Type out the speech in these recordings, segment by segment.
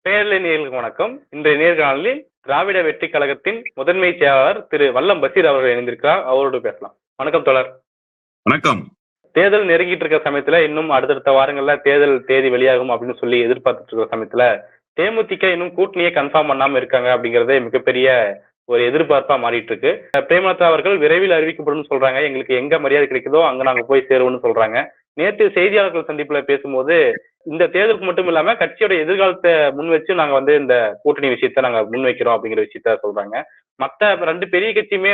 நேயர்களே, நேயர்களுக்கு வணக்கம். இன்றைய நேர்காணலில் திராவிட வெற்றி கழகத்தின் முதன்மை செயலாளர் திரு வல்லம் பசீர் அவர்கள் இணைந்திருக்கிறார். அவரோடு பேசலாம். வணக்கம் தோழர். வணக்கம். தேர்தல் நெருங்கிட்டு இருக்க சமயத்துல இன்னும் அடுத்தடுத்த வாரங்கள்ல தேர்தல் தேதி வெளியாகும் அப்படின்னு சொல்லி எதிர்பார்த்துட்டு இருக்கிற சமயத்துல தேமுதிக இன்னும் கூட்டணியை கன்ஃபார்ம் பண்ணாம இருக்காங்க அப்படிங்கறதே மிகப்பெரிய ஒரு எதிர்பார்ப்பா மாறிட்டு இருக்கு. பிரேமலதா அவர்கள் விரைவில் அறிவிக்கப்படும் சொல்றாங்க. எங்களுக்கு எங்க மரியாதை கிடைக்குதோ அங்க நாங்க போய் சேருவோம்னு சொல்றாங்க. நேற்று செய்தியாளர்கள் சந்திப்புல பேசும்போது இந்த தேர்தலுக்கு மட்டும் இல்லாம கட்சியோட எதிர்காலத்தை முன் வச்சு நாங்க இந்த கூட்டணி விஷயத்த நாங்க முன் வைக்கிறோம் அப்படிங்கிற விஷயத்த சொல்றாங்க. மத்த ரெண்டு பெரிய கட்சியுமே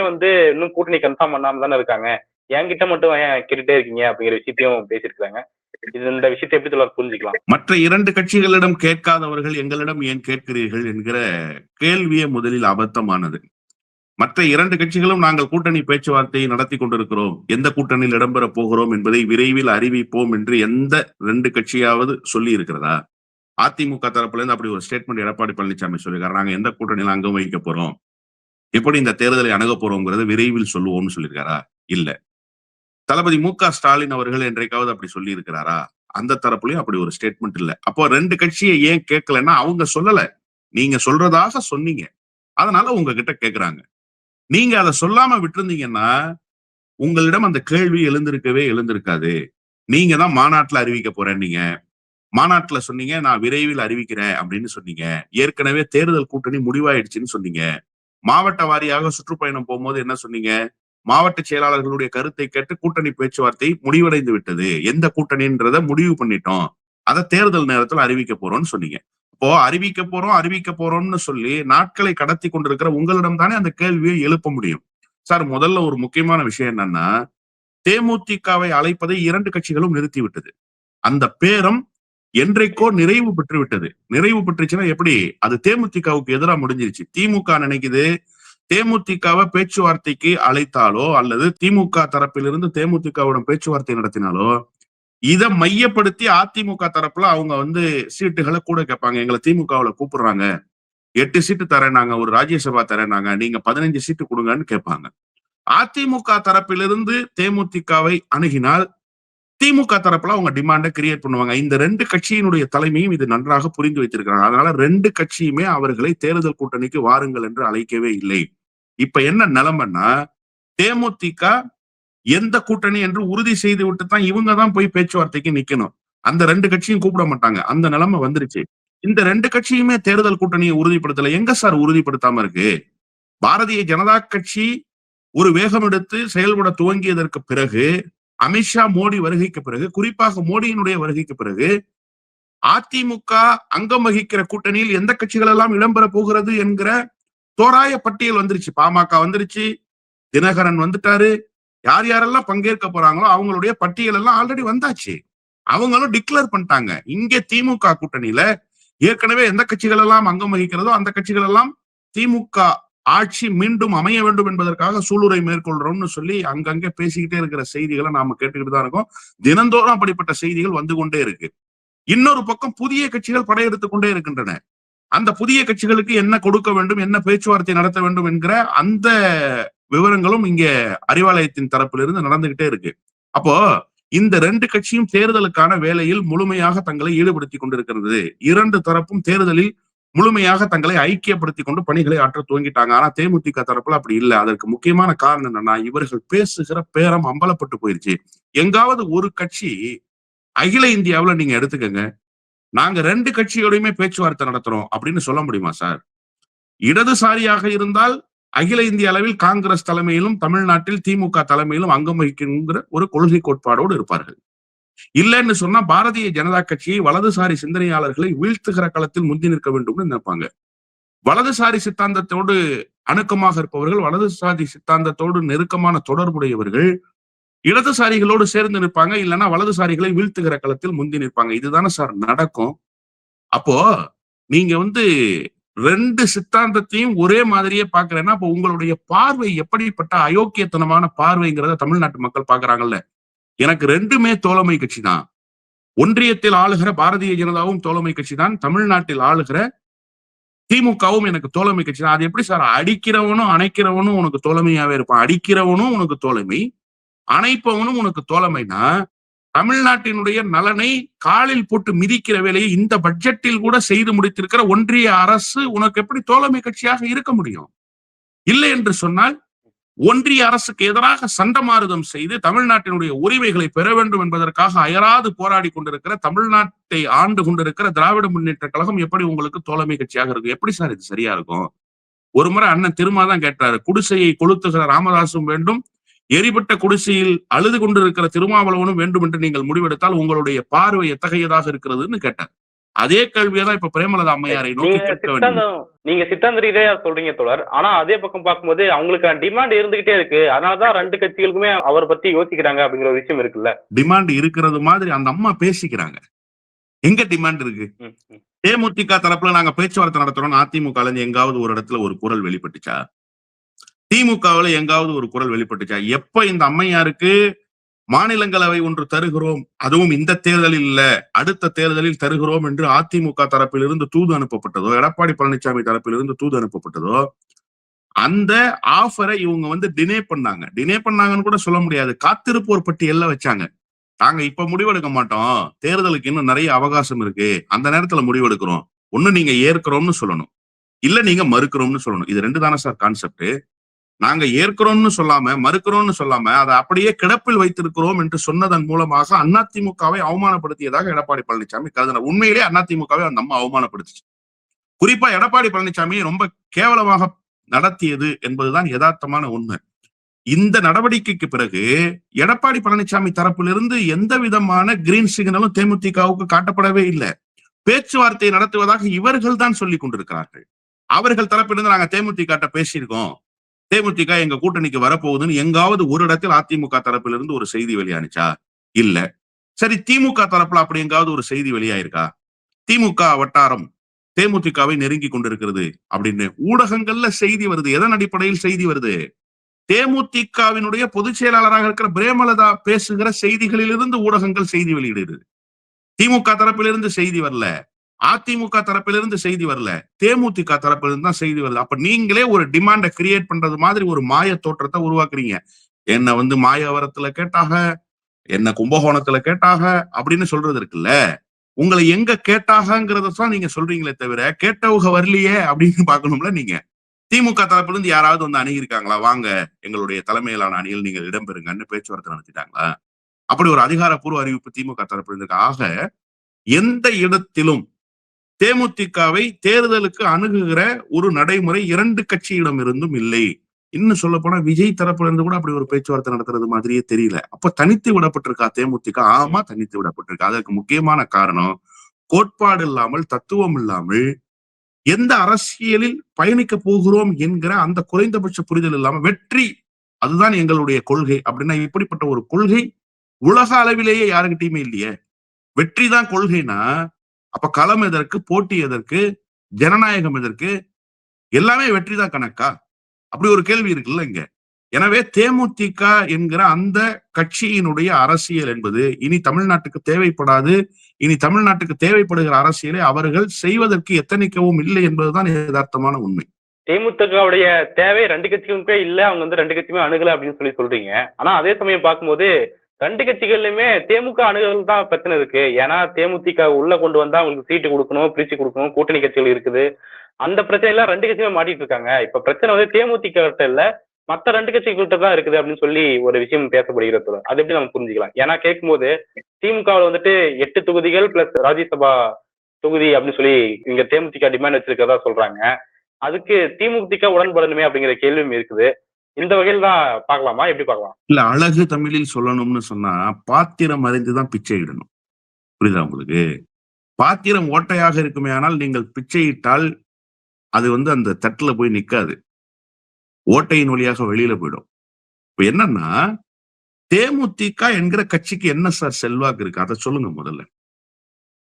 இன்னும் கூட்டணி கன்ஃபார்ம் பண்ணாம தானே இருக்காங்க. என்கிட்ட மட்டும் ஏன் கேட்டுட்டே இருக்கீங்க அப்படிங்கிற விஷயத்தையும் பேசியிருக்காங்க. இந்த விஷயத்தை எப்படி தொடர் புரிஞ்சுக்கலாம்? மற்ற இரண்டு கட்சிகளிடம் கேட்காதவர்கள் எங்களிடம் ஏன் கேட்கிறீர்கள் என்கிற கேள்வியே முதலில் அபத்தமானது. மற்ற இரண்டு கட்சிகளும் நாங்கள் கூட்டணி பேச்சுவார்த்தையை நடத்தி கொண்டிருக்கிறோம், எந்த கூட்டணியில் இடம்பெற போகிறோம் என்பதை விரைவில் அறிவிப்போம் என்று எந்த ரெண்டு கட்சியாவது சொல்லி இருக்கிறதா? அதிமுக தரப்புல இருந்து அப்படி ஒரு ஸ்டேட்மெண்ட் எடப்பாடி பழனிசாமி சொல்லியிருக்காரு. நாங்க எந்த கூட்டணியில அங்கம் வகிக்க போறோம், எப்படி இந்த தேர்தலை அணுக போறோம்ங்கிறத விரைவில் சொல்லுவோம்னு சொல்லியிருக்காரா? இல்ல. தளபதி மு.க. ஸ்டாலின் அவர்கள் என்றைக்காவது அப்படி சொல்லி இருக்கிறாரா? அந்த தரப்புலயும் அப்படி ஒரு ஸ்டேட்மெண்ட் இல்ல. அப்போ ரெண்டு கட்சியை ஏன் கேட்கலன்னா அவங்க சொல்லல, நீங்க சொல்றதாக சொன்னீங்க, அதனால உங்ககிட்ட கேட்கிறாங்க. நீங்க அதை சொல்லாம விட்டுருந்தீங்கன்னா உங்களிடம் அந்த கேள்வி எழுந்திருக்காது. நீங்க தான் மாநாட்டுல அறிவிக்க போறேன்னீங்க, மாநாட்டுல சொன்னீங்க நான் விரைவில் அறிவிக்கிறேன் அப்படின்னு சொன்னீங்க. ஏற்கனவே தேர்தல் கூட்டணி முடிவாயிடுச்சுன்னு சொன்னீங்க. மாவட்ட வாரியாக சுற்றுப்பயணம் போகும்போது என்ன சொன்னீங்க? மாவட்ட செயலாளர்களுடைய கருத்தை கேட்டு கூட்டணி பேச்சுவார்த்தை முடிவடைந்து விட்டது, எந்த கூட்டணின்றத முடிவு பண்ணிட்டோம், அதை தேர்தல் நேரத்தில் அறிவிக்க போறோம்னு சொன்னீங்க. இப்போ அறிவிக்க போறோம்னு சொல்லி நாட்களை கடத்தி கொண்டிருக்கிற உங்களிடம் தானே அந்த கேள்வியை எழுப்ப முடியும். சார், முதல்ல ஒரு முக்கியமான விஷயம் என்னன்னா, தேமுதிகவை அழைப்பதை இரண்டு கட்சிகளும் நிறுத்திவிட்டது. அந்த பேரம் என்றைக்கோ நிறைவு பெற்று விட்டது. நிறைவு பெற்றுச்சுன்னா எப்படி? அது தேமுதிகவுக்கு எதிராக முடிஞ்சிருச்சு. திமுக நினைக்குது தேமுதிகவை பேச்சுவார்த்தைக்கு அழைத்தாலோ அல்லது திமுக தரப்பிலிருந்து தேமுதிகவுடன் பேச்சுவார்த்தை நடத்தினாலோ இதை மையப்படுத்தி அதிமுக தரப்புல அவங்க சீட்டுகளை கூட கேட்பாங்க. எங்களை திமுகவுல கூப்பிடுறாங்க, 8 சீட்டு தரேனாங்க, ஒரு ராஜ்யசபா தரேனாங்க, நீங்க 15 சீட்டு கொடுங்கன்னு கேட்பாங்க. அதிமுக தரப்பிலிருந்து தேமுதிகவை அணுகினால் திமுக தரப்புல அவங்க டிமாண்டை கிரியேட் பண்ணுவாங்க. இந்த ரெண்டு கட்சியினுடைய தலைமையும் இது நன்றாக புரிந்து வைத்திருக்கிறாங்க. அதனால ரெண்டு கட்சியுமே அவர்களை தேர்தல் கூட்டணிக்கு வாருங்கள் என்று அழைக்கவே இல்லை. இப்ப என்ன நிலைமைன்னா, தேமுதிக எந்த கூட்டணி என்று உறுதி செய்து விட்டு தான் இவங்க தான் போய் பேச்சுவார்த்தைக்கு நிக்கணும். அந்த ரெண்டு கட்சியும் கூப்பிட மாட்டாங்க. அந்த நிலைமை வந்துருச்சு. இந்த ரெண்டு கட்சியுமே தேர்தல் கூட்டணியை உறுதிப்படுத்தல. எங்க சார் உறுதிப்படுத்தாம இருக்கு? பாரதிய ஜனதா கட்சி ஒரு வேகம் எடுத்து செயல்பட துவங்கியதற்கு பிறகு, அமித்ஷா மோடி வருகைக்கு பிறகு, குறிப்பாக மோடியினுடைய வருகைக்கு பிறகு அதிமுக அங்கம் வகிக்கிற கூட்டணியில் எந்த கட்சிகள் எல்லாம் இடம்பெற போகிறது என்கிற தோராய பட்டியல் வந்துருச்சு. பாமக வந்துருச்சு, தினகரன் வந்துட்டாரு, யார் யாரெல்லாம் பங்கேற்க போறாங்களோ அவங்களுடைய பட்டியல் எல்லாம் ஆல்ரெடி வந்தாச்சு. அவங்களும் டிக்ளேர் பண்ணிட்டாங்க. இங்கே திமுக கூட்டணியில ஏற்கனவே எந்த கட்சிகள் எல்லாம் அங்கம் வகிக்கிறதோ அந்த கட்சிகள் எல்லாம் திமுக ஆட்சி மீண்டும் அமைய வேண்டும் என்பதற்காக சூளுரை மேற்கொள்றோம்னு சொல்லி அங்கங்கே பேசிக்கிட்டே இருக்கிற செய்திகளை நாம கேட்டுக்கிட்டு தான் இருக்கோம். தினந்தோறும் அப்படிப்பட்ட செய்திகள் வந்து கொண்டே இருக்கு. இன்னொரு பக்கம் புதிய கட்சிகள் படையெடுத்துக் கொண்டே இருக்கின்றன. அந்த புதிய கட்சிகளுக்கு என்ன கொடுக்க வேண்டும், என்ன பேச்சுவார்த்தை நடத்த வேண்டும் என்கிற அந்த விவரங்களும் இங்க அறிவாலயத்தின் தரப்பிலிருந்து நடந்துகிட்டே இருக்கு. அப்போ இந்த ரெண்டு கட்சியும் தேர்தலுக்கான வேலையில் முழுமையாக தங்களை ஈடுபடுத்தி கொண்டிருக்கிறது. இரண்டு தரப்பும் தேர்தலில் முழுமையாக தங்களை ஐக்கியப்படுத்தி கொண்டு பணிகளை ஆற்ற துவங்கிட்டாங்க. ஆனா தேமுதிக தரப்புல அப்படி இல்லை. அதற்கு முக்கியமான காரணம் என்னன்னா, இவர்கள் பேசுகிற பேரம் அம்பலப்பட்டு போயிருச்சு. எங்காவது ஒரு கட்சி, அகில இந்தியாவுல நீங்க எடுத்துக்கங்க, நாங்க ரெண்டு கட்சியோடையுமே பேச்சுவார்த்தை நடத்துறோம் அப்படின்னு சொல்ல முடியுமா சார்? இடதுசாரியாக இருந்தால் அகில இந்திய அளவில் காங்கிரஸ் தலைமையிலும் தமிழ்நாட்டில் திமுக தலைமையிலும் அங்கம் வகிக்கிற ஒரு கொள்கை கோட்பாடோடு இருப்பார்கள். இல்லைன்னு சொன்னா பாரதிய ஜனதா கட்சியை வலதுசாரி சிந்தனையாளர்களை வீழ்த்துகிற களத்தில் முந்தி நிற்க வேண்டும் நினைப்பாங்க. வலதுசாரி சித்தாந்தத்தோடு அணுக்கமாக இருப்பவர்கள், வலதுசாரி சித்தாந்தத்தோடு நெருக்கமான தொடர்புடையவர்கள் இடதுசாரிகளோடு சேர்ந்து நிற்பாங்க. இல்லைன்னா வலதுசாரிகளை வீழ்த்துகிற களத்தில் முந்தி நிற்பாங்க. இதுதானே சார் நடக்கும். அப்போ நீங்க ரெண்டு சித்தாந்தத்தையும் ஒரே மாதிரியே பாக்குறேன்னா அப்போ உங்களுடைய பார்வை எப்படிப்பட்ட அயோக்கியத்தனமான பார்வைங்கிறத தமிழ்நாட்டு மக்கள் பாக்குறாங்கல்ல. எனக்கு ரெண்டுமே தோழமை கட்சி தான். ஒன்றியத்தில் ஆளுகிற பாரதிய ஜனதாவும் தோழமை கட்சி தான், தமிழ்நாட்டில் ஆளுகிற திமுகவும் எனக்கு தோழமை கட்சி தான். அது எப்படி சார்? அடிக்கிறவனும் அணைக்கிறவனும் உனக்கு தோழமையாவே இருப்பான். அடிக்கிறவனும் உனக்கு தோழமை, அணைப்பவனும் உனக்கு தோழமைனா தமிழ்நாட்டினுடைய நலனை காலில் போட்டு மிதிக்கிற வேலையை இந்த பட்ஜெட்டில் கூட செய்து முடித்திருக்கிற ஒன்றிய அரசு உனக்கு எப்படி தோழமை கட்சியாக இருக்க முடியும்? இல்லை என்று சொன்னால் ஒன்றிய அரசுக்கு எதிராக சண்டமாருதம் செய்து தமிழ்நாட்டினுடைய உரிமைகளை பெற வேண்டும் என்பதற்காக அயராது போராடி கொண்டிருக்கிற, தமிழ்நாட்டை ஆண்டு கொண்டிருக்கிற திராவிட முன்னேற்ற கழகம் எப்படி உங்களுக்கு தோழமை கட்சியாக இருக்கும்? எப்படி சார் இது சரியா இருக்கும்? ஒரு முறை அண்ணன் திருமாதான் கேட்டாரு, குடிசையை கொளுத்துகிற ராமதாசும் வேண்டும், எரிபட்ட குடிசையில் அழுது கொண்டிருக்கிற திருமாவளவனும் வேண்டும் என்று நீங்கள் முடிவெடுத்தால் உங்களுடைய பார்வை எத்தகையதாக இருக்கிறதுன்னு கேட்டார். அதே கேள்வியதான் இப்ப பிரேமலதா அம்மையாரை நோக்கி கேட்க வேண்டும். நீங்க சித்தாந்த ரீதியா சொல்றீங்க தோழர். ஆனா அதே பக்கம் பார்க்கும்போது அவங்களுக்கு டிமாண்ட் இருந்துகிட்டே இருக்கு. அதனாலதான் ரெண்டு கட்சிகளுக்குமே அவரை பத்தி யோசிக்கிறாங்க அப்படிங்கிற ஒரு விஷயம் இருக்குல்ல. டிமாண்ட் இருக்கிறது மாதிரி அந்த அம்மா பேசிக்கிறாங்க. எங்க டிமாண்ட் இருக்கு? தேமுதிக தரப்புல நாங்க பேச்சுவார்த்தை நடத்துறோம், அதிமுக எங்காவது ஒரு இடத்துல ஒரு குரல் வெளிப்பட்டுச்சா? திமுகவுல எங்காவது ஒரு குரல் வெளிப்பட்டுச்சா? எப்ப இந்த அம்மையாருக்கு மாநிலங்களவை ஒன்று தருகிறோம், அதுவும் இந்த தேர்தலில் இல்ல அடுத்த தேர்தலில் தருகிறோம் என்று அதிமுக தரப்பிலிருந்து தூது அனுப்பப்பட்டதோ, எடப்பாடி பழனிசாமி தரப்பிலிருந்து தூது அனுப்பப்பட்டதோ, அந்த ஆஃபரை இவங்க டினே பண்ணாங்க. டினே பண்ணாங்கன்னு கூட சொல்ல முடியாது, காத்திருப்போர் பட்டியல்ல வச்சாங்க. நாங்க இப்ப முடிவெடுக்க மாட்டோம், தேர்தலுக்கு இன்னும் நிறைய அவகாசம் இருக்கு, அந்த நேரத்துல முடிவெடுக்கிறோம். ஒண்ணு நீங்க ஏற்கிறோம்னு சொல்லணும், இல்ல நீங்க மறுக்கிறோம்னு சொல்லணும். இது ரெண்டு தானே சார் கான்செப்ட். நாங்க ஏற்கிறோம்னு சொல்லாம மறுக்கிறோம்னு சொல்லாம அதை அப்படியே கிடப்பில் வைத்திருக்கிறோம் என்று சொன்னதன் மூலமாக அதிமுகவை அவமானப்படுத்தியதாக எடப்பாடி பழனிசாமி கருதினார். உண்மையிலேயே அதிமுகவை அந்த அம்மா அவமானப்படுத்துச்சு. குறிப்பா எடப்பாடி பழனிசாமியை ரொம்ப கேவலமாக நடத்தியது என்பதுதான் யதார்த்தமான உண்மை. இந்த நடவடிக்கைக்கு பிறகு எடப்பாடி பழனிசாமி தரப்பிலிருந்து எந்த விதமான கிரீன் சிக்னலும் தேமுதிகவுக்கு காட்டப்படவே இல்லை. பேச்சுவார்த்தை நடத்துவதாக இவர்கள் தான் சொல்லிக் கொண்டிருக்கிறார்கள். அவர்கள் தரப்பிலிருந்து நாங்க தேமுதிக பேசியிருக்கோம், தேமுதிக எங்க கூட்டணிக்கு வரப்போகுதுன்னு எங்காவது ஒரு இடத்தில் அதிமுக தரப்பிலிருந்து ஒரு செய்தி வெளியானுச்சா? இல்ல. சரி, திமுக தரப்புல அப்படி எங்காவது ஒரு செய்தி வெளியாயிருக்கா? திமுக வட்டாரம் தேமுதிகவை நெருங்கி கொண்டிருக்கிறது அப்படின்னு ஊடகங்கள்ல செய்தி வருது. எதன் அடிப்படையில் செய்தி வருது? தேமுதிகவினுடைய பொதுச் செயலாளராக இருக்கிற பிரேமலதா பேசுகிற செய்திகளிலிருந்து ஊடகங்கள் செய்தி வெளியிடுது. திமுக தரப்பிலிருந்து செய்தி வரல, அதிமுக தரப்பிலிருந்து செய்தி வரல, தேமுதிக தரப்பிலிருந்து தான் செய்தி வருது. அப்ப நீங்களே ஒரு டிமாண்டை கிரியேட் பண்றது மாதிரி ஒரு மாய தோற்றத்தை உருவாக்குறீங்க. என்ன மாயவரத்துல கேட்டாக, என்ன கும்பகோணத்துல கேட்டாக அப்படின்னு சொல்றது இருக்குல்ல, உங்களை எங்க கேட்டாகங்கிறதான் நீங்க சொல்றீங்களே தவிர கேட்டவங்க வரலையே அப்படின்னு பாக்கணும்ல. நீங்க திமுக தரப்பிலிருந்து யாராவது அணுகிருக்காங்களா? வாங்க எங்களுடைய தலைமையிலான அணியில் நீங்கள் இடம்பெறுங்கன்னு பேச்சுவார்த்தை நடத்திட்டாங்களா? அப்படி ஒரு அதிகாரப்பூர்வ அறிவிப்பு திமுக தரப்பிலிருந்து ஆக எந்த இடத்திலும் தேமுதிகவை தேர்தலுக்கு அணுகுகிற ஒரு நடைமுறை இரண்டு கட்சியிடம் இருந்தும் இல்லை. இன்னும் சொல்ல போனா விஜய் தரப்புல இருந்து கூட அப்படி ஒரு பேச்சுவார்த்தை நடத்துறது மாதிரியே தெரியல. அப்ப தனித்து விடப்பட்டிருக்கா தேமுதிக? ஆமா, தனித்து விடப்பட்டிருக்கா. அதற்கு முக்கியமான காரணம் கோட்பாடு இல்லாமல், தத்துவம் இல்லாமல், எந்த அரசியலில் பயணிக்க போகிறோம் என்கிற அந்த குறைந்தபட்ச புரிதல் இல்லாம, வெற்றி அதுதான் எங்களுடைய கொள்கை அப்படின்னா இப்படிப்பட்ட ஒரு கொள்கை உலக அளவிலேயே யாருக்கிட்டையுமே இல்லையே. வெற்றி தான் கொள்கைனா அப்ப களம் எதற்கு, போட்டி எதற்கு, ஜனநாயகம் எதற்கு? எல்லாமே வெற்றி தான் கணக்கா? அப்படி ஒரு கேள்வி இருக்குல்ல இங்க. எனவே தேமுதிக என்கிற அந்த கட்சியினுடைய அரசியல் என்பது இனி தமிழ்நாட்டுக்கு தேவைப்படாது. இனி தமிழ்நாட்டுக்கு தேவைப்படுகிற அரசியலை அவர்கள் செய்வதற்கு எத்தனைக்கவும் இல்லை என்பதுதான் யதார்த்தமான உண்மை. தேமுதிகவுடைய தேவை ரெண்டு கட்சிகளுக்கே இல்ல, அவங்க ரெண்டு கட்சியுமே அணுகல அப்படின்னு சொல்றீங்க. ஆனா அதே சமயம் பார்க்கும்போது ரெண்டு கட்சிகள்லயுமே தேமுக அணுகல் தான் பிரச்சனை இருக்கு. ஏன்னா தேமுதிக உள்ள கொண்டு வந்தா அவங்களுக்கு சீட்டு கொடுக்கணும், பிரிச்சு கொடுக்கணும், கூட்டணி கட்சிகள் இருக்குது. அந்த பிரச்சனை எல்லாம் ரெண்டு கட்சியுமே மாட்டிட்டு இருக்காங்க. இப்ப பிரச்சனை தேமுதிக கிட்ட இல்ல, மத்த ரெண்டு கட்சிகள்கிட்ட தான் இருக்குது அப்படின்னு சொல்லி ஒரு விஷயம் பேசப்படுகிறது. அது எப்படி நம்ம புரிஞ்சுக்கலாம்? ஏன்னா கேட்கும்போது திமுகவில் 8 தொகுதிகள் பிளஸ் ராஜ்யசபா தொகுதி அப்படின்னு சொல்லி இங்க தேமுதிக டிமாண்ட் வச்சிருக்கிறதா சொல்றாங்க. அதுக்கு திமுக உடன்படணுமே அப்படிங்கிற கேள்வியும் இருக்குது. இந்த வகையில் தான் பார்க்கலாமா? எப்படி பார்க்கலாம்? இல்ல, அழகு தமிழில் சொல்லணும்னு சொன்னா பாத்திரம் அறிந்துதான் பிச்சை இடணும். புரியுதா உங்களுக்கு? பாத்திரம் ஓட்டையாக இருக்குமே ஆனால் நீங்கள் பிச்சையிட்டால் அது அந்த தட்டுல போய் நிக்காது, ஓட்டையின் வழியாக வெளியில போயிடும். இப்ப என்னன்னா தேமுதிக என்கிற கட்சிக்கு என்ன சார் செல்வாக்கு இருக்கு? அதை சொல்லுங்க முதல்ல.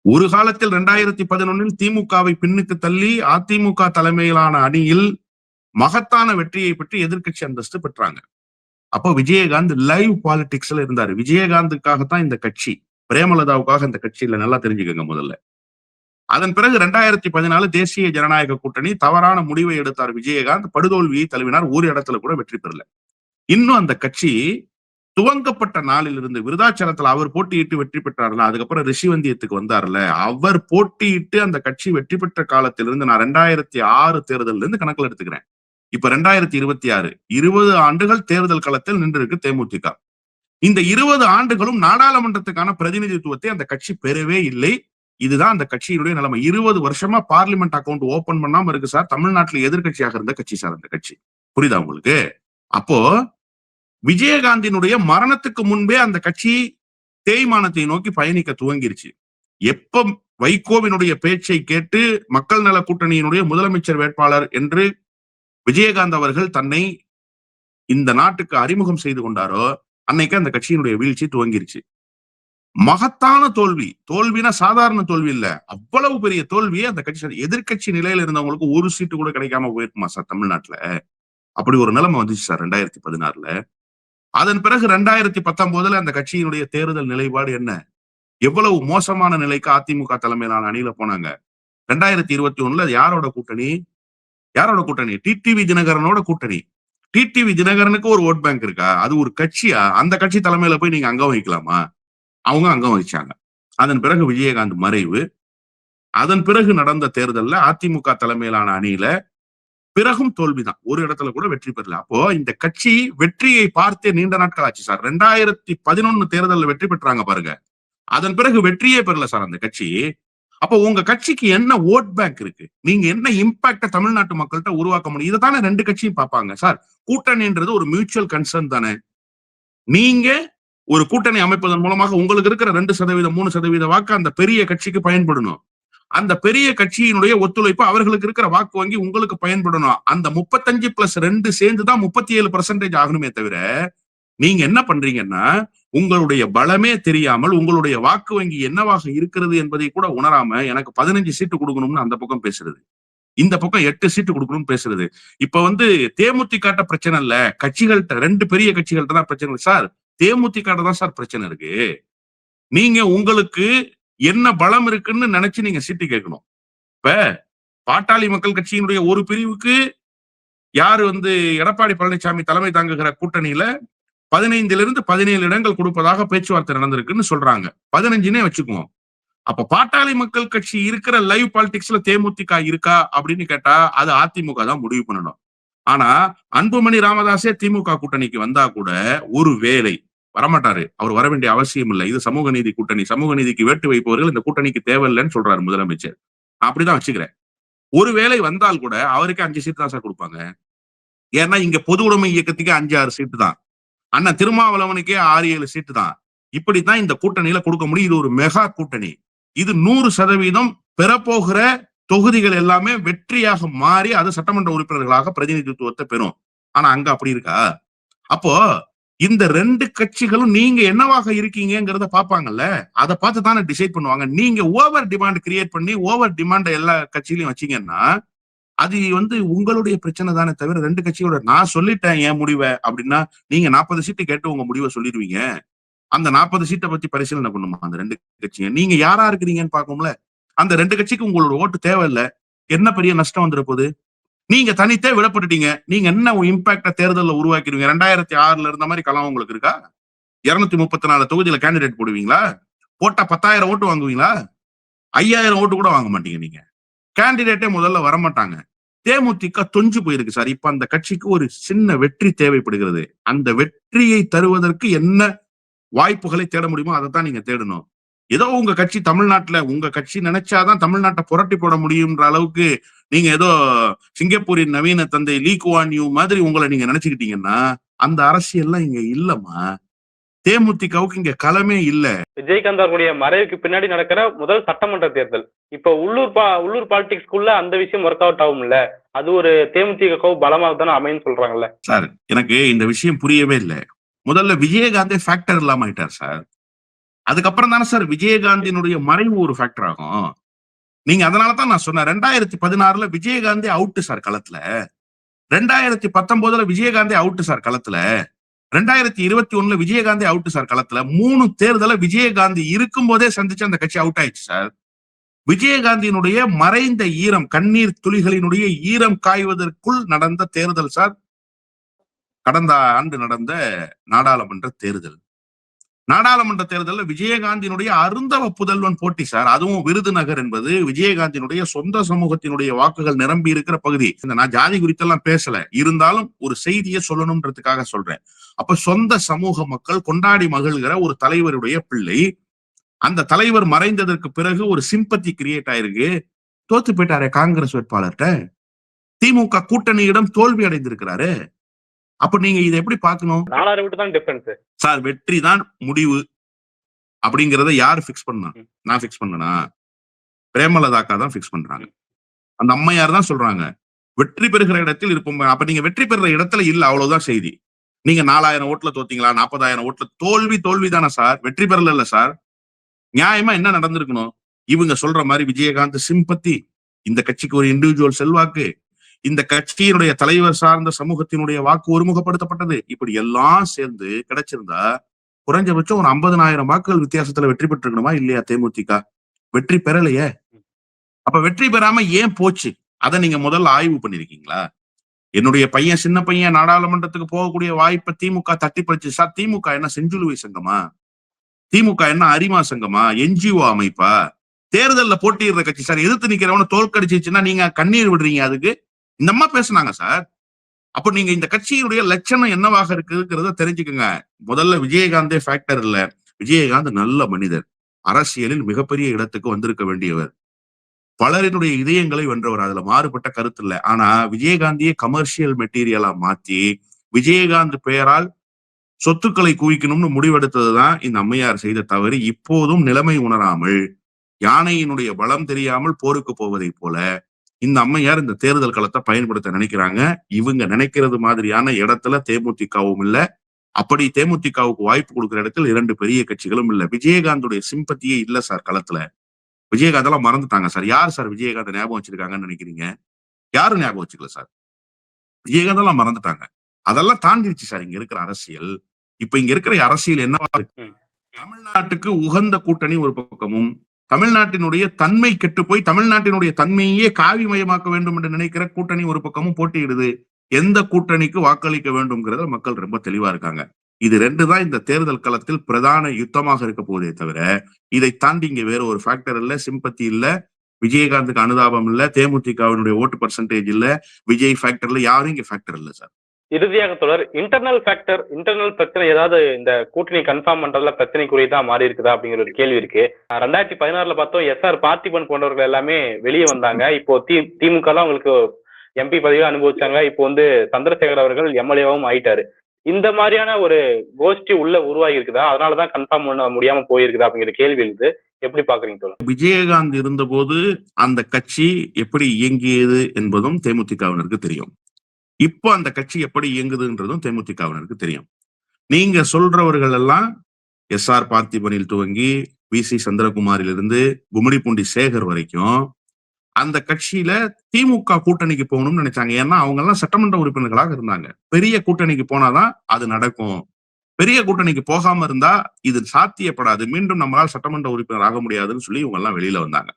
ஒரு காலத்தில் 2011 திமுகவை பின்னுக்கு தள்ளி அதிமுக தலைமையிலான அணியில் மகத்தான வெற்றியை பெற்று எதிர்கட்சி அந்தஸ்து பெற்றாங்க. அப்போ விஜயகாந்த் லைவ் பாலிடிக்ஸ்ல இருந்தாரு. விஜயகாந்துக்காகத்தான் இந்த கட்சி, பிரேமலதாவுக்காக இந்த கட்சி இல்ல, நல்லா தெரிஞ்சுக்கங்க முதல்ல. அதன் பிறகு 2014 தேசிய ஜனநாயக கூட்டணி தவறான முடிவை எடுத்தார் விஜயகாந்த், படுதோல்வியை தழுவினார், ஒரு இடத்துல கூட வெற்றி பெறல. இன்னும் அந்த கட்சி துவங்கப்பட்ட நாளில் இருந்து விருதாச்சலத்துல அவர் போட்டியிட்டு வெற்றி பெற்றார்ல, அதுக்கப்புறம் ரிஷிவந்தியத்துக்கு வந்தார்ல, அவர் போட்டியிட்டு அந்த கட்சி வெற்றி பெற்ற காலத்திலிருந்து நான் 2006 தேர்தல்ல இருந்து கணக்குல எடுத்துக்கிறேன். இப்ப 2026 20 ஆண்டுகள் தேர்தல் களத்தில் நின்றிருக்கு தேமுதிக. இந்த 20 ஆண்டுகளும் நாடாளுமன்றத்துக்கான பிரதிநிதித்துவத்தை அந்த கட்சி பெறவே இல்லை. இதுதான் அந்த கட்சியினுடைய நிலைமை. 20 வருஷமா பார்லிமெண்ட் அக்கௌண்ட் ஓபன் பண்ணாம இருக்கு சார். தமிழ்நாட்டுல எதிர்கட்சியாக இருந்த கட்சி சார் அந்த கட்சி. புரியுதா உங்களுக்கு? அப்போ விஜயகாந்தினுடைய மரணத்துக்கு முன்பே அந்த கட்சி தேய்மானத்தை நோக்கி பயணிக்க துவங்கிருச்சு. எப்ப வைகோவினுடைய பேச்சை கேட்டு மக்கள் நல கூட்டணியினுடைய முதலமைச்சர் வேட்பாளர் என்று விஜயகாந்த் அவர்கள் தன்னை இந்த நாட்டுக்கு அறிமுகம் செய்து கொண்டாரோ அன்னைக்கு அந்த கட்சியினுடைய வீழ்ச்சி துவங்கிருச்சு. மகத்தான தோல்வி. தோல்வினா சாதாரண தோல்வி இல்ல, அவ்வளவு பெரிய தோல்வியை அந்த கட்சி எதிர்கட்சி நிலையில இருந்தவங்களுக்கு ஒரு சீட்டு கூட கிடைக்காம போயிருக்குமா சார் தமிழ்நாட்டுல? அப்படி ஒரு நிலைமை வந்துச்சு சார் 2016. அதன் பிறகு 2019 அந்த கட்சியினுடைய தேர்தல் நிலைப்பாடு என்ன? எவ்வளவு மோசமான நிலைக்கு அதிமுக தலைமையிலான அணியில போனாங்க. 2021 யாரோட கூட்டணி? யாரோட கூட்டணி? டிடிவி தினகரனோட கூட்டணி. டிடிவி தினகரனுக்கு ஒரு ஓட் பேங்க் இருக்கா? அது ஒரு கட்சியா? அந்த கட்சி தலைமையில போய் நீங்க அங்கம் வகிக்கலாமா? அவங்க அங்கம் வகிச்சாங்க. அதன் பிறகு விஜயகாந்த் மறைவு. அதன் பிறகு நடந்த தேர்தல்ல அதிமுக தலைமையிலான அணியில பிறகும் தோல்விதான். ஒரு இடத்துல கூட வெற்றி பெறல. அப்போ இந்த கட்சி வெற்றியை பார்த்தே நீண்ட நாட்கள் ஆச்சு சார். 2011 தேர்தலில் வெற்றி பெற்றாங்க பாருங்க. அதன் பிறகு வெற்றியே பெறல சார் அந்த கட்சி. அப்போ உங்க கட்சிக்கு என்ன ஓட் பேங்க் இருக்கு? நீங்க என்ன இம்பாக்ட தமிழ்நாட்டு மக்கள்கிட்ட உருவாக்க முடியும்? இதை தானே ரெண்டு கட்சியும் பார்ப்பாங்க சார். கூட்டணின்றது ஒரு மியூச்சுவல் கன்சர்ன் தானே. நீங்க ஒரு கூட்டணி அமைப்பதன் மூலமாக உங்களுக்கு இருக்கிற 2% 3% வாக்கு அந்த பெரிய கட்சிக்கு பயன்படணும். அந்த பெரிய கட்சியினுடைய ஒத்துழைப்பு அவர்களுக்கு இருக்கிற வாக்கு வங்கி உங்களுக்கு பயன்படணும். அந்த 35+2 சேர்ந்துதான் 37% ஆகணுமே தவிர நீங்க என்ன பண்றீங்கன்னா உங்களுடைய பலமே தெரியாமல் உங்களுடைய வாக்கு வங்கி என்னவாக இருக்கிறது என்பதை கூட உணராம எனக்கு 15 சீட்டு கொடுக்கணும்னு அந்த பக்கம் பேசுறது, இந்த பக்கம் 8 சீட்டு கொடுக்கணும்னு பேசுறது. இப்ப தேமுதிக பிரச்சனை இல்ல, கட்சிகள்கிட்ட 2 பெரிய கட்சிகள்கிட்ட தான் பிரச்சனை சார். தேமுதிக தான் சார் பிரச்சனை இருக்கு. நீங்க உங்களுக்கு என்ன பலம் இருக்குன்னு நினைச்சு நீங்க சீட்டு கேட்கணும். இப்ப பாட்டாளி மக்கள் கட்சியினுடைய ஒரு பிரிவுக்கு யாரு எடப்பாடி பழனிசாமி தலைமை தாங்குகிற கூட்டணியில 15 17 இடங்கள் கொடுப்பதாக பேச்சுவார்த்தை நடந்திருக்குன்னு சொல்றாங்க. 15னே வச்சுக்குவோம். அப்ப பாட்டாளி மக்கள் கட்சி இருக்கிற லைவ் பாலிடிக்ஸ்ல தேமுதிக இருக்கா அப்படின்னு கேட்டா அது அதிமுக தான் முடிவு பண்ணணும். ஆனா அன்புமணி ராமதாஸே திமுக கூட்டணிக்கு வந்தா கூட ஒரு வேளை வரமாட்டாரு. அவர் வர வேண்டிய அவசியம் இல்லை. இது சமூக நீதி கூட்டணி. சமூக நீதிக்கு வேட்டு வைப்பவர்கள் இந்த கூட்டணிக்கு தேவையில்லைன்னு சொல்றாரு முதலமைச்சர். அப்படிதான் வச்சுக்கிறேன். ஒருவேளை வந்தால் கூட அவருக்கு 5 சீட்டு தான் சார் கொடுப்பாங்க. ஏன்னா இங்க பொது உடைமை இயக்கத்துக்கு 5-6 சீட்டு தான். அண்ணன் திருமாவளவனுக்கே 6-7 சீட்டு தான். இப்படித்தான் இந்த கூட்டணியில கொடுக்க முடியும். இது ஒரு மெகா கூட்டணி. இது 100% பெறப்போகிற தொகுதிகள் எல்லாமே வெற்றியாக மாறி அது சட்டமன்ற உறுப்பினர்களாக பிரதிநிதித்துவத்தை பெறும். ஆனா அங்க அப்படி இருக்கா? அப்போ இந்த 2 கட்சிகளும் நீங்க என்னவாக இருக்கீங்கிறத பாப்பாங்கல்ல, அதை பார்த்து தானே டிசைட் பண்ணுவாங்க. நீங்க ஓவர் டிமாண்ட் கிரியேட் பண்ணி ஓவர் டிமாண்ட் எல்லா கட்சியிலையும் வச்சீங்கன்னா அது உங்களுடைய பிரச்சனை தானே தவிர 2 கட்சியோட. நான் சொல்லிட்டேன் என் முடிவை அப்படின்னா நீங்க 40 சீட்டு கேட்டு உங்க முடிவை சொல்லிடுவீங்க. அந்த 40 சீட்டை பத்தி பரிசீலனை பண்ணுமா அந்த 2 கட்சியை? நீங்க யாரா இருக்கிறீங்கன்னு பாக்கும்ல. அந்த 2 கட்சிக்கு உங்களோட ஓட்டு தேவையில்லை. என்ன பெரிய நஷ்டம் வந்துட போகுது? நீங்க தனித்தே விடப்பட்டுட்டீங்க. நீங்க என்ன இம்பாக்ட தேர்தலில் உருவாக்கிடுவீங்க? 2006 இருந்த மாதிரி களம் உங்களுக்கு இருக்கா? 234 தொகுதியில கேண்டிடேட் போடுவீங்களா? போட்டா 10,000 ஓட்டு வாங்குவீங்களா? 5,000 ஓட்டு கூட வாங்க மாட்டீங்க. நீங்க கேண்டிடேட்டே முதல்ல வரமாட்டாங்க. தேமுதிக தொஞ்சு போயிருக்கு சார். இப்ப அந்த கட்சிக்கு ஒரு சின்ன வெற்றி தேவைப்படுகிறது. அந்த வெற்றியை தருவதற்கு என்ன வாய்ப்புகளை தேட முடியுமோ அதை தான் நீங்க தேடணும். ஏதோ உங்க கட்சி தமிழ்நாட்டுல உங்க கட்சி நினைச்சாதான் தமிழ்நாட்டை புரட்டி போட முடியும்ன்ற அளவுக்கு நீங்க ஏதோ சிங்கப்பூரின் நவீன தந்தை லீ குவான் யூ மாதிரி உங்களை நீங்க நினைச்சுக்கிட்டீங்கன்னா அந்த அரசியல்லாம் இங்க இல்லம்மா. தேமுதிகவுக்கு இங்க களமே இல்ல. விஜயகாந்த் அவர்களுடைய மறைவுக்கு பின்னாடி நடக்கிற முதல் சட்டமன்ற தேர்தல். இப்ப உள்ளூர் பாலிடிக்ஸ்குள்ள அந்த விஷயம் ஒர்க் அவுட் ஆகும் இல்ல, அது ஒரு தேமுதிக பலமாக தானே அமைன்னு சொல்றாங்கல்ல சார். எனக்கு இந்த விஷயம் புரியவே இல்லை. முதல்ல விஜயகாந்தே ஃபேக்டர் இல்லாம ஆயிட்டார் சார். அதுக்கப்புறம் தானே சார் விஜயகாந்தினுடைய மறைவு ஒரு ஃபேக்டர் ஆகும். நீங்க அதனாலதான் நான் சொன்னேன் 2016 விஜயகாந்தே அவுட் சார் களத்துல. 2019 விஜயகாந்தே அவுட் சார் களத்துல. 2021 விஜயகாந்தி அவுட் சார் களத்துல. 3 தேர்தல விஜயகாந்தி இருக்கும் போதே சந்திச்சு அந்த கட்சி அவுட் ஆயிடுச்சு சார். விஜயகாந்தியினுடைய மறைந்த ஈரம், கண்ணீர் துளிகளினுடைய ஈரம் காய்வதற்குள் நடந்த தேர்தல் சார் கடந்த ஆண்டு நடந்த நாடாளுமன்ற தேர்தல். நாடாளுமன்ற தேர்தலில் விஜயகாந்தினுடைய அருந்தவ புதல்வன் போட்டி சார். அதுவும் விருதுநகர் என்பது விஜயகாந்தினுடைய சொந்த சமூகத்தினுடைய வாக்குகள் நிரம்பி இருக்கிற பகுதி. நான் ஜாதி குறித்தெல்லாம் பேசல, இருந்தாலும் ஒரு செய்தியை சொல்லணும்ன்றதுக்காக சொல்றேன். அப்ப சொந்த சமூக மக்கள் கொண்டாடி மகிழ்கிற ஒரு தலைவருடைய பிள்ளை, அந்த தலைவர் மறைந்ததற்கு பிறகு ஒரு சிம்பத்தி கிரியேட் ஆயிருக்கு. தோத்து போயிட்டாரு காங்கிரஸ் வேட்பாளர்கிட்ட, திமுக கூட்டணியிடம் தோல்வி அடைந்திருக்கிறாரு. அப்ப நீங்க இதை எப்படி பார்க்கணும்? 4000 விட்டு தான் டிஃபரன்ஸ் சார். வெற்றி தான் முடிவு அப்படிங்கறத யாரு பிக்ஸ் பண்ணா? நான் பிக்ஸ் பண்ணனா? பிரேமலதாக்கா தான் பிக்ஸ் பண்றாங்க. அந்த அம்மையார் தான் சொல்றாங்க வெற்றி பெறுகிற இடத்தில் இருப்போம். அப்ப நீங்க வெற்றி பெறுற இடத்துல இல்ல, அவ்வளவுதான் செய்தி. நீங்க 4000 ஓட்டுல தோத்தீங்களா, 40,000 ஓட்டுல தோல்வி தானே சார், வெற்றி பெறல இல்ல சார். நியாயமா என்ன நடந்திருக்கணும்? இவங்க சொல்ற மாதிரி விஜயகாந்த் சிம்பத்தி, இந்த கட்சிக்கு ஒரு இண்டிவிஜுவல் செல்வாக்கு, இந்த கட்சியினுடைய தலைவர் சார்ந்த சமூகத்தினுடைய வாக்கு ஒருமுகப்படுத்தப்பட்டது, இப்படி எல்லாம் சேர்ந்து கிடைச்சிருந்தா குறைஞ்சபட்சம் ஒரு 50,000 வாக்குகள் வித்தியாசத்துல வெற்றி பெற்றிருக்கணுமா இல்லையா தேமுதிக? வெற்றி பெறலையே. அப்ப வெற்றி பெறாம ஏன் போச்சு? அதை நீங்க முதல்ல ஆய்வு பண்ணிருக்கீங்களா? என்னுடைய பையன், சின்ன பையன் நாடாளுமன்றத்துக்கு போகக்கூடிய வாய்ப்பை திமுக தட்டி பறிச்சு சார். திமுக என்ன செஞ்சுலுவை சங்கமா? திமுக என்ன அரிமா சங்கமா? என்ஜிஓ அமைப்பா? தேர்தல்ல போட்டியிடுற கட்சி சார். எதிர்த்து நிக்கிறவன தோற்கடிச்சிச்சுன்னா நீங்க கண்ணீர் விடுறீங்க. அதுக்கு இந்த அம்மா பேசுனாங்க சார். அப்ப நீங்க இந்த கட்சியினுடைய லட்சணம் என்னவாக இருக்குங்கிறத தெரிஞ்சுக்கங்க. முதல்ல விஜயகாந்தே ஃபேக்டர் இல்ல. விஜயகாந்த் நல்ல மனிதர், அரசியலில் மிகப்பெரிய இடத்துக்கு வந்திருக்க வேண்டியவர், பலரினுடைய இதயங்களை வென்றவர், அதுல மாறுபட்ட கருத்து இல்லை. ஆனா விஜயகாந்தியை கமர்ஷியல் மெட்டீரியலா மாத்தி விஜயகாந்த் பெயரால் சொத்துக்களை குவிக்கணும்னு முடிவெடுத்ததுதான் இந்த அம்மையார் செய்த தவறு. இப்போதும் நிலைமை உணராமல், யானையினுடைய பலம் தெரியாமல் போருக்கு போவதை போல இந்த அம்மையார் இந்த தேர்தல் களத்தை பயன்படுத்த நினைக்கிறாங்க. இவங்க நினைக்கிறது மாதிரியான இடத்துல தேமுதிகவும் இல்ல. அப்படி தேமுதிகவுக்கு வாய்ப்பு கொடுக்கிற இடத்துல 2 பெரிய கட்சிகளும் இல்ல. விஜயகாந்துடைய சிம்பத்தியே இல்ல சார் களத்துல. விஜயகாந்த் எல்லாம் மறந்துட்டாங்க சார். யார் சார் விஜயகாந்த் ஞாபகம் வச்சிருக்காங்கன்னு நினைக்கிறீங்க? யாரும் ஞாபகம் வச்சுக்கல சார். விஜயகாந்த் எல்லாம் மறந்துட்டாங்க. அதெல்லாம் தாண்டிடுச்சு சார் இங்க இருக்கிற அரசியல். இப்ப இங்க இருக்கிற அரசியல் என்னவா இருக்கு? தமிழ்நாட்டுக்கு உகந்த கூட்டணி ஒரு பக்கமும், தமிழ்நாட்டினுடைய தன்மை கெட்டு போய் தமிழ்நாட்டினுடைய தன்மையே காவிமயமாக்க வேண்டும் என்று நினைக்கிற கூட்டணி ஒரு பக்கமும் போட்டியிடுது. எந்த கூட்டணிக்கு வாக்களிக்க வேண்டும்ங்கிறத மக்கள் ரொம்ப தெளிவா இருக்காங்க. இது 2 தான் இந்த தேர்தல் களத்தில் பிரதான யுத்தமாக இருக்க போதே தவிர, இதை தாண்டி இங்க வேற ஒரு ஃபேக்டர் இல்ல, சிம்பத்தி இல்ல, விஜயகாந்துக்கு அனுதாபம் இல்ல, தேமுதிகவினுடைய ஓட்டு பர்சன்டேஜ் இல்ல, விஜய் ஃபேக்டர்ல யாரும் இங்க ஃபேக்டர் இல்ல சார். இறுதியாக தொடர் இன்டர்னல் ஃபேக்டர், இன்டர்னல் பிரச்சனை ஏதாவது இந்த கூட்டணி கன்ஃபார்ம் பண்றதுல பிரச்சனைக்குரியதா மாறி இருக்குதா அப்படிங்கிற ஒரு கேள்வி இருக்கு. 2016ல பார்த்தோம் எஸ்ஆர் பார்த்திபன் போன்றவர்கள் எல்லாமே வெளியே வந்தாங்க. இப்போ திமுக தான் அவங்களுக்கு எம்பி பதவியை அனுபவிச்சாங்க. இப்போ சந்திரசேகர் அவர்கள் எம்எல்ஏவும் ஆயிட்டாரு. இந்த மாதிரியான ஒரு கோஷ்டி உள்ள உருவாகி இருக்குதா, அதனாலதான் கன்ஃபார்ம் பண்ண முடியாம போயிருக்குதா அப்படிங்கிற கேள்வி இருந்து எப்படி பாக்குறீங்க தோழர்? விஜயகாந்த் இருந்தபோது அந்த கட்சி எப்படி இயங்கியது என்பதும் தேமுதிகவினருக்கு தெரியும். இப்போ அந்த கட்சி எப்படி இயங்குதுன்றதும் தேமுதிகவினருக்கு தெரியும். நீங்க சொல்றவர்கள் எல்லாம் எஸ்ஆர் பார்த்திபனில் துவங்கி வி.சி. சந்திரகுமாரிலிருந்து கும்மிடிப்பூண்டி சேகர் வரைக்கும் அந்த கட்சியில திமுக கூட்டணிக்கு போகணும்னு நினைச்சாங்க. ஏன்னா அவங்க எல்லாம் சட்டமன்ற உறுப்பினர்களாக இருந்தாங்க. பெரிய கூட்டணிக்கு போனாதான் அது நடக்கும். பெரிய கூட்டணிக்கு போகாம இருந்தா இது சாத்தியப்படாது, மீண்டும் நம்மளால் சட்டமன்ற உறுப்பினர் ஆக முடியாதுன்னு சொல்லி இவங்க எல்லாம் வெளியில வந்தாங்க.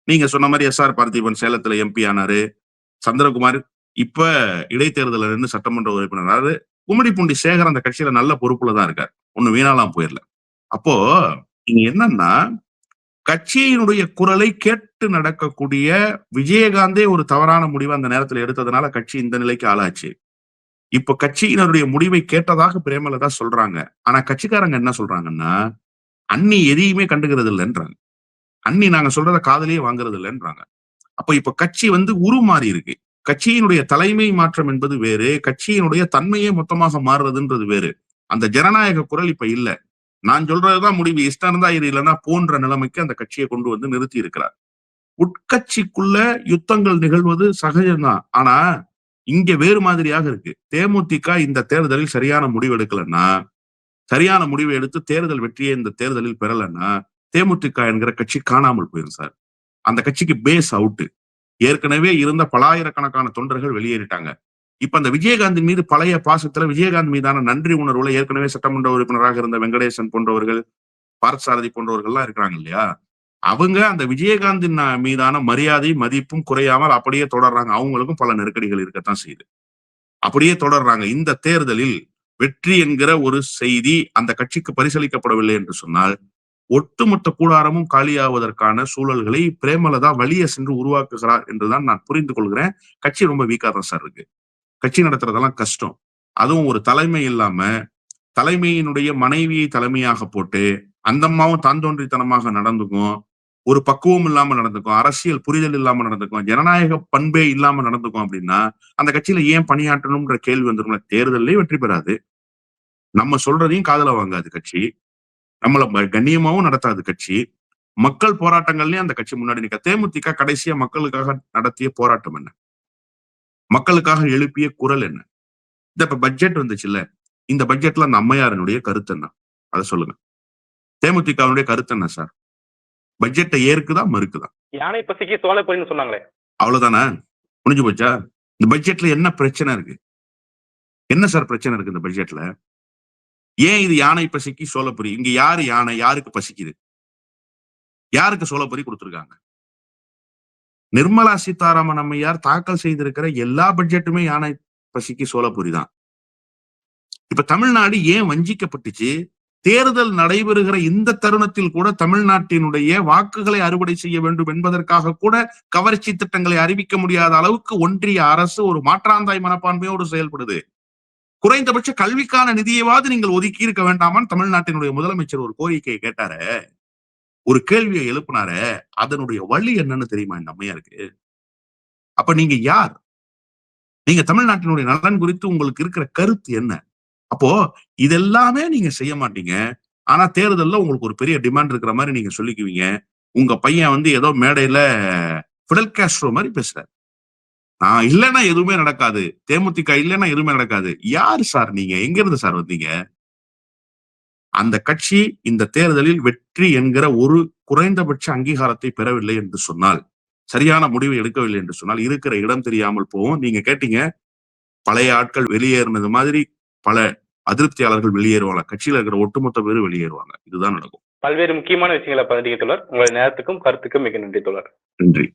நீங்க சொன்ன மாதிரி எஸ்ஆர் பார்த்திபன் சேலத்துல எம்பி ஆனாரு, சந்திரகுமார் இப்ப இடைத்தேர்தல இருந்து சட்டமன்ற உறுப்பினர், கும்மிடிப்பூண்டி சேகர் அந்த கட்சியில நல்ல பொறுப்புலதான் இருக்காரு, ஒண்ணு வீணாலாம் போயிடல. அப்போ நீங்க என்னன்னா, கட்சியினுடைய குரலை கேட்டு நடக்கக்கூடிய விஜயகாந்தே ஒரு தவறான முடிவை அந்த நேரத்துல எடுத்ததுனால கட்சி இந்த நிலைக்கு ஆளாச்சு. இப்ப கட்சியினருடைய முடிவை கேட்டதாக பிரேமலதா சொல்றாங்க. ஆனா கட்சிக்காரங்க என்ன சொல்றாங்கன்னா, அண்ணி எதையுமே கண்டுகிறது இல்லைன்றாங்க. அண்ணி நாங்க சொல்றத காதலியே வாங்குறது இல்லைன்றாங்க. அப்ப இப்ப கட்சி உருமாறி இருக்கு. கட்சியினுடைய தலைமை மாற்றம் என்பது வேறு, கட்சியினுடைய தன்மையே மொத்தமாக மாறுறதுன்றது வேறு. அந்த ஜனநாயக குரல் இப்ப இல்ல. நான் சொல்றதுதான் முடிவு, இஷ்டம் இருந்தா இது இல்லைன்னா போன்ற நிலைமைக்கு அந்த கட்சியை கொண்டு நிறுத்தி இருக்கிறார். உட்கட்சிக்குள்ள யுத்தங்கள் நிகழ்வது சகஜம்தான். ஆனா இங்க வேறு மாதிரியாக இருக்கு. தேமுதிக இந்த தேர்தலில் சரியான முடிவு எடுக்கலன்னா, சரியான முடிவை எடுத்து தேர்தல் வெற்றியை இந்த தேர்தலில் பெறலன்னா, தேமுதிக என்கிற கட்சி காணாமல் போயிடும் சார். அந்த கட்சிக்கு பேஸ் அவுட். ஏற்கனவே இருந்த பலாயிரக்கணக்கான தொண்டர்கள் வெளியேறிட்டாங்க. இப்ப அந்த விஜயகாந்தின் மீது பழைய பாசத்துல, விஜயகாந்த் மீதான நன்றி உணர்வுல ஏற்கனவே சட்டமன்ற உறுப்பினராக இருந்த வெங்கடேசன் போன்றவர்கள், பார்த்தசாரதி போன்றவர்கள்லாம் இருக்கிறாங்க இல்லையா, அவங்க அந்த விஜயகாந்தின் மீதான மரியாதை மதிப்பும் குறையாமல் அப்படியே தொடர்றாங்க. அவங்களுக்கும் பல நெருக்கடிகள் இருக்கத்தான் செய்யுது. அப்படியே தொடர்றாங்க. இந்த தேர்தலில் வெற்றி என்கிற ஒரு செய்தி அந்த கட்சிக்கு பரிசளிக்கப்படவில்லை என்று சொன்னால் ஒட்டுமொத்த கூடாரமும் காலியாவதற்கான சூழல்களை பிரேமலதா வழிய சென்று உருவாக்குகிறார் என்றுதான் நான் புரிந்து கொள்கிறேன். கட்சி ரொம்ப வீக்கா தான் சார் இருக்கு. கட்சி நடத்துறதெல்லாம் கஷ்டம். அதுவும் ஒரு தலைமை இல்லாம தலைமையினுடைய மனைவியை தலைமையாக போட்டு அந்த அம்மாவும் தான் தோன்றித்தனமாக நடந்துக்கும், ஒரு பக்குவம் இல்லாம நடந்துக்கும், அரசியல் புரிதல் இல்லாம நடந்துக்கும், ஜனநாயக பண்பே இல்லாம நடந்துக்கும் அப்படின்னா அந்த கட்சியில ஏன் பணியாற்றணும்ன்ற கேள்வி வந்துடும். தேர்தலே வெற்றி பெறாது, நம்ம சொல்றதையும் காதுல வாங்காது கட்சி, நம்மள கண்ணியமாவும் நடத்தாது கட்சி, மக்கள் போராட்டங்கள்லயும் அந்த கட்சி முன்னாடி நிக்க. தேமுதிக கடைசியா மக்களுக்காக நடத்திய போராட்டம் என்ன? மக்களுக்காக எழுப்பிய குரல் என்ன? இப்ப பட்ஜெட் வந்துச்சுல்ல, இந்த பட்ஜெட்ல அந்த அம்மையாரனுடைய கருத்து என்ன? அதை சொல்லுங்க. தேமுதிகவுடைய கருத்து என்ன சார்? பட்ஜெட்டை ஏற்குதா மறுக்குதா? யானை பசிக்கு சோளப்பொரின்னு சொன்னாங்களே, அவ்வளவுதானே? முடிஞ்சு போச்சா? இந்த பட்ஜெட்ல என்ன பிரச்சனை இருக்கு? என்ன சார் பிரச்சனை இருக்கு இந்த பட்ஜெட்ல? ஏன் இது யானை பசிக்கு சோளப்பொரி? இங்க யாரு யானை, யாருக்கு பசிக்குது? யாருக்கு சோளப்பொரி கொடுத்திருக்காங்க? நிர்மலா சீதாராமன் அம்மையார் தாக்கல் செய்திருக்கிற எல்லா பட்ஜெட்டுமே யானை பசிக்கு சோளப்பொரி தான். இப்ப தமிழ்நாடு ஏன் வஞ்சிக்கப்பட்டுச்சு? தேர்தல் நடைபெறுகிற இந்த தருணத்தில் கூட தமிழ்நாட்டினுடைய வாக்குகளை அறுவடை செய்ய வேண்டும் என்பதற்காக கூட கவர்ச்சி திட்டங்களை அறிவிக்க முடியாத அளவுக்கு ஒன்றிய அரசு ஒரு மாற்றாந்தாய் மனப்பான்மையோடு செயல்படுது. குறைந்தபட்ச கல்விக்கான நிதியவாது நீங்கள் ஒதுக்கி இருக்க வேண்டாமான்னு தமிழ்நாட்டினுடைய முதலமைச்சர் ஒரு கோரிக்கையை கேட்டாரு, ஒரு கேள்வியை எழுப்பினாரு. அதனுடைய வழி என்னன்னு தெரியுமா இந்த அம்மையாருக்கு? அப்ப நீங்க யார்? நீங்க தமிழ்நாட்டினுடைய நலன் குறித்து உங்களுக்கு இருக்கிற கருத்து என்ன? அப்போ இதெல்லாமே நீங்க செய்ய மாட்டீங்க. ஆனா தேர்தல்ல உங்களுக்கு ஒரு பெரிய டிமாண்ட் இருக்கிற மாதிரி நீங்க சொல்லிக்குவீங்க. உங்க பையன் ஏதோ மேடையில பிடல் காஸ்ட்ரோ மாதிரி பேசுறாரு. நான் இல்லைன்னா எதுவுமே நடக்காது, தேமுதிக இல்லைன்னா எதுவுமே நடக்காது. யாரு சார் நீங்க? எங்க இருந்து சார் வந்தீங்க? அந்த கட்சி இந்த தேர்தலில் வெற்றி என்கிற ஒரு குறைந்தபட்ச அங்கீகாரத்தை பெறவில்லை என்று சொன்னால், சரியான முடிவை எடுக்கவில்லை என்று சொன்னால் இருக்கிற இடம் தெரியாமல் போகும். நீங்க கேட்டீங்க, பழைய ஆட்கள் வெளியேறினது மாதிரி பல அதிருப்தியாளர்கள் வெளியேறுவாங்க, கட்சியில இருக்கிற ஒட்டுமொத்த பேரும் வெளியேறுவாங்க. இதுதான் நடக்கும். பல்வேறு முக்கியமான விஷயங்களை பகிர்ந்தீங்க தோழர். உங்களுடைய நேரத்துக்கும் கருத்துக்கும் மிக நன்றி தோழர். நன்றி.